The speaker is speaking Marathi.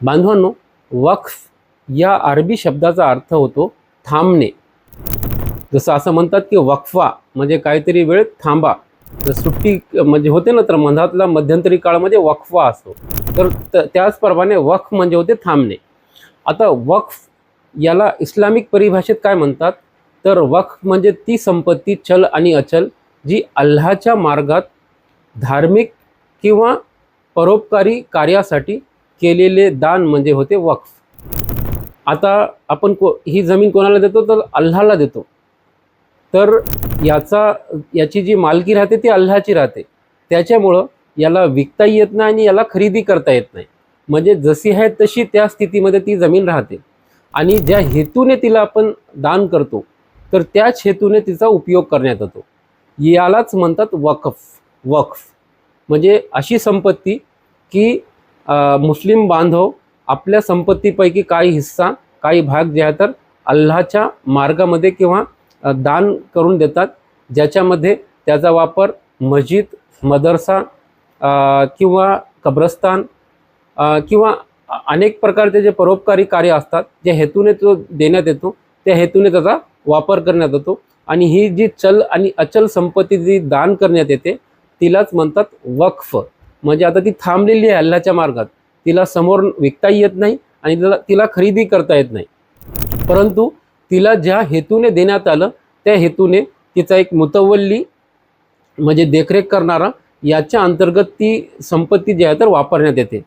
बांधवांनो, वक्फ या अरबी शब्दाचा अर्थ होतो थांबणे. जसं असं म्हणतात की वक्फा म्हणजे काहीतरी वेळ थांबा. तर सुट्टी म्हणजे होते ना, तर मधातला मध्यंतरी काळामध्ये वक्फा असतो. तर त्याचप्रमाणे वक्फ म्हणजे होते थांबणे. आता वक्फ याला इस्लामिक परिभाषेत काय म्हणतात, तर वक्फ म्हणजे ती संपत्ती चल आणि अचल जी अल्लाहच्या मार्गात धार्मिक किंवा परोपकारी कार्यासाठी केलेले दान म्हणजे होते वक्फ. आता आपण ही जमीन कोणाला देतो, तर अल्लाहला देतो. तर याची जी मालकी राहते ती अल्लाहची राहते. त्याच्यामुळं याला विकता येत नाही आणि याला खरेदी करता येत नाही. म्हणजे जशी आहे तशी त्या स्थितीमध्ये ती जमीन राहते. आणि ज्या हेतूने तिला आपण दान करतो, तर त्याच हेतूने तिचा उपयोग करण्यात येतो. यालाच म्हणतात वक्फ. वक्फ म्हणजे अशी संपत्ती की मुस्लिम बांधव आपल्या संपत्तीपैकी काही हिस्सा, काही भाग जे आहे तर अल्लाहच्या मार्गामध्ये किंवा दान करून देतात, ज्याच्यामध्ये त्याचा वापर मस्जिद, मदरसा किंवा कब्रस्तान किंवा अनेक प्रकारचे जे परोपकारी कार्य असतात, ज्या हेतूने तो देण्यात येतो, त्या हेतूने त्याचा वापर करण्यात येतो. आणि ही जी चल आणि अचल संपत्ती जी दान करण्यात येते तिलाच म्हणतात वक्फ. म्हणजे आता ती थांबलेली आहे अल्लाहच्या मार्गात, तिला समोर विकता येत नाही आणि तिला खरेदी करता येत नाही. परंतु तिला ज्या हेतूने देण्यात आलं त्या हेतूने तिचा एक मुतवल्ली म्हणजे देखरेख करणारा याच्या अंतर्गत ती संपत्ती जी आहे तर वापरण्यात येते.